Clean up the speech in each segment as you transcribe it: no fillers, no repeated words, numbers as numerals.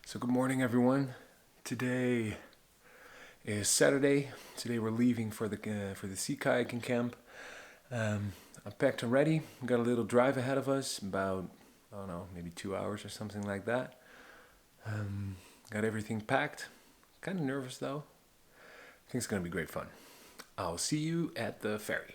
So good morning, everyone. Today is Saturday. Today we're leaving for the sea kayaking camp. I'm packed and ready. We've got a little drive ahead of us, about, I don't know, maybe 2 hours or something like that. Got everything packed. Kind of nervous though. I think it's gonna be great fun. I'll see you at the ferry.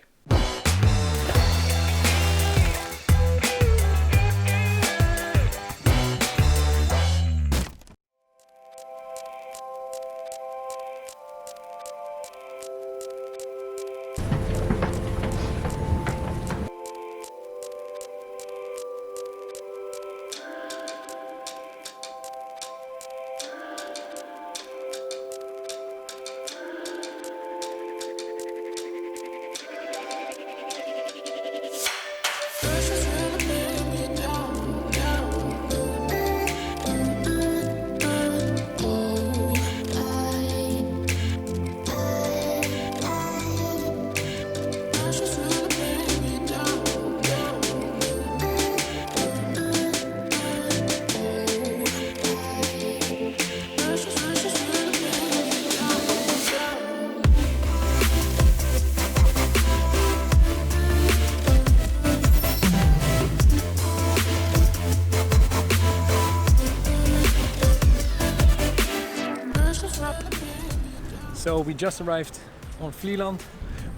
So we just arrived on Vlieland.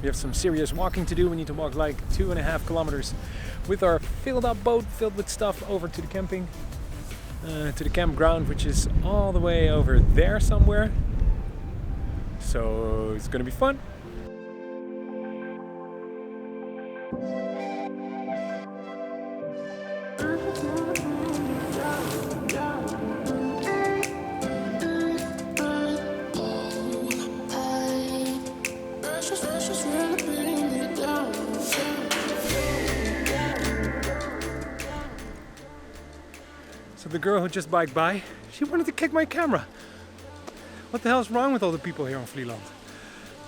We have some serious walking to do. We need to walk like 2.5 kilometers with our filled up boat filled with stuff over to the camping, to the campground, which is all the way over there somewhere. So it's gonna be fun. So the girl who just biked by, she wanted to kick my camera. What the hell's wrong with all the people here on Vlieland?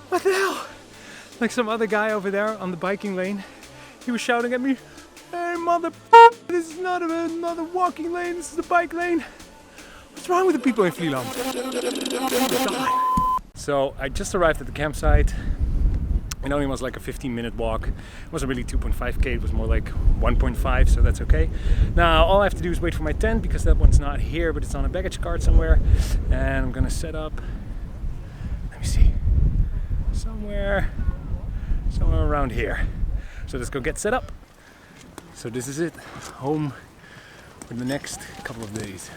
What the hell? Like some other guy over there on the biking lane, he was shouting at me, "Hey mother, this is not another walking lane, this is the bike lane." What's wrong with the people in Vlieland? So I just arrived at the campsite. It only was like a 15-minute walk. It wasn't really 2.5k, it was more like 1.5, so that's okay. Now all I have to do is wait for my tent, because that one's not here, but it's on a baggage cart somewhere. And I'm gonna set up, let me see, somewhere around here. So let's go get set up. So this is it, home for the next couple of days.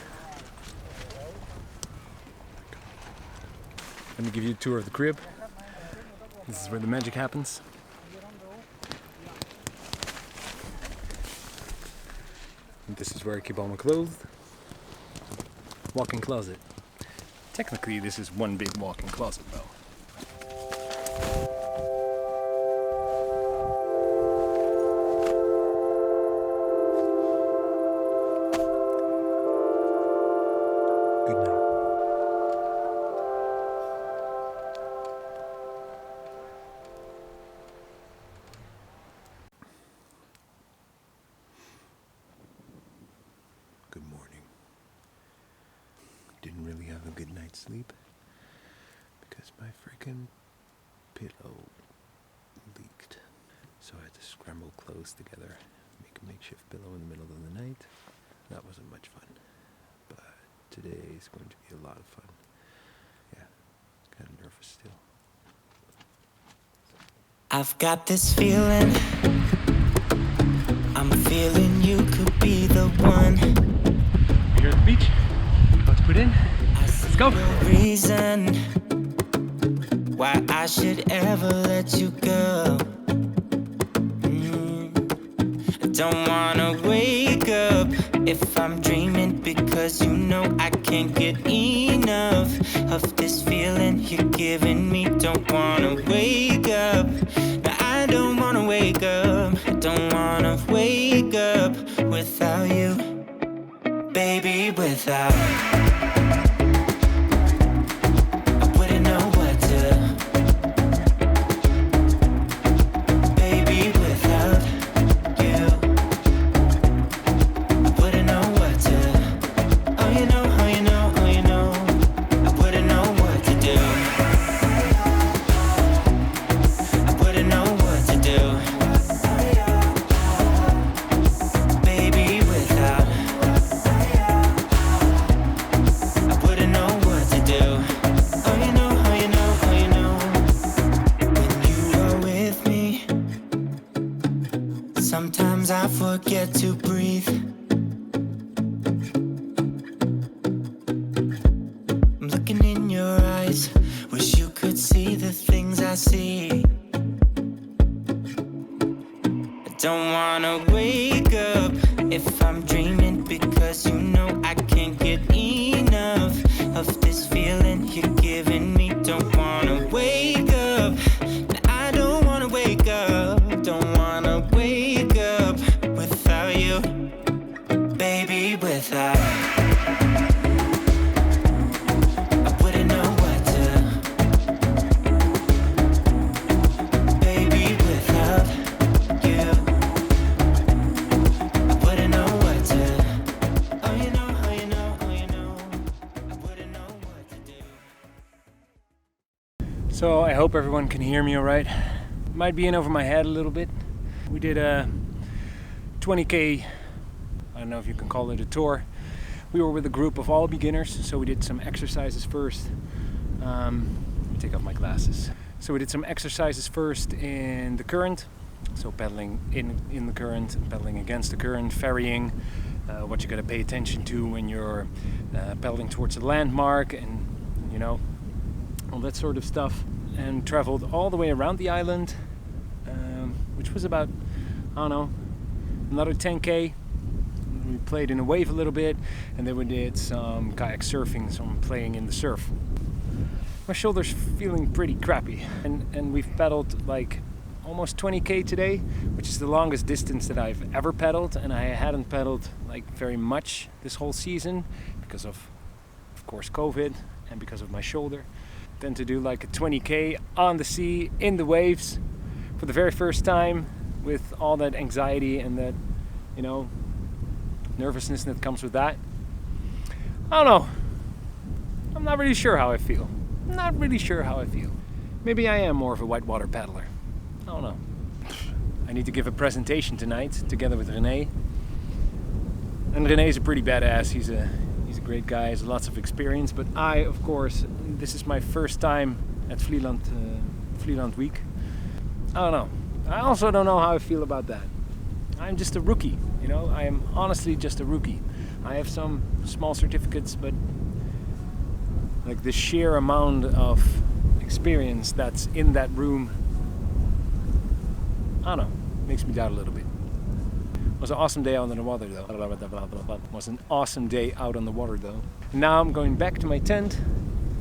Let me give you a tour of the crib. This is where the magic happens. And this is where I keep all my clothes. Walk-in closet. Technically this is one big walk-in closet though. Good night. Good morning. Didn't really have a good night's sleep because my freaking pillow leaked. So I had to scramble clothes together, make a makeshift pillow in the middle of the night. That wasn't much fun, but today is going to be a lot of fun. Yeah, kind of nervous still. I've got this feeling, I'm feeling you could be the one. Here at the beach, about to put in. Let's go. Reason why I should ever let you go. I don't wanna wake up if I'm dreaming, because you know I can't get enough of this feeling you're giving me. Don't wanna wake up. No, I don't wanna wake up. I don't wanna wake up without you, baby, without. I wouldn't know what to. Baby, without you, I wouldn't know what to. Oh, you know, oh, you know, oh, So I hope everyone can hear me all right. Might be in over my head a little bit. We did a 20k, I don't know if you can call it a tour. We were with a group of all beginners, so we did some exercises first. Let me take off my glasses. So we did some exercises first in the current. So paddling in the current, paddling against the current, ferrying, what you gotta pay attention to when you're paddling towards a landmark, and you know, all that sort of stuff. And traveled all the way around the island, which was about, I don't know, another 10k. We played in a wave a little bit, and then we did some kayak surfing, some playing in the surf. My shoulder's feeling pretty crappy, and we've paddled like almost 20k today, which is the longest distance that I've ever paddled, and I hadn't paddled like very much this whole season because of course COVID and because of my shoulder. Then to do like a 20k on the sea in the waves for the very first time with all that anxiety and that, you know, nervousness that comes with that. I don't know. I'm not really sure how I feel. Maybe I am more of a whitewater paddler. I don't know. I need to give a presentation tonight together with René. And René's a pretty badass. He's a great guy, has lots of experience, but I, of course, this is my first time at Vlieland week. I don't know. I also don't know how I feel about that. I'm just a rookie, you know. I am honestly just a rookie. I have some small certificates, but like the sheer amount of experience that's in that room, I don't know, makes me doubt a little bit. It was an awesome day out on the water though. Now I'm going back to my tent,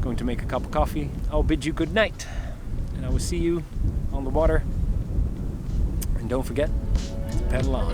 going to make a cup of coffee. I'll bid you good night, and I will see you on the water. And don't forget to paddle on.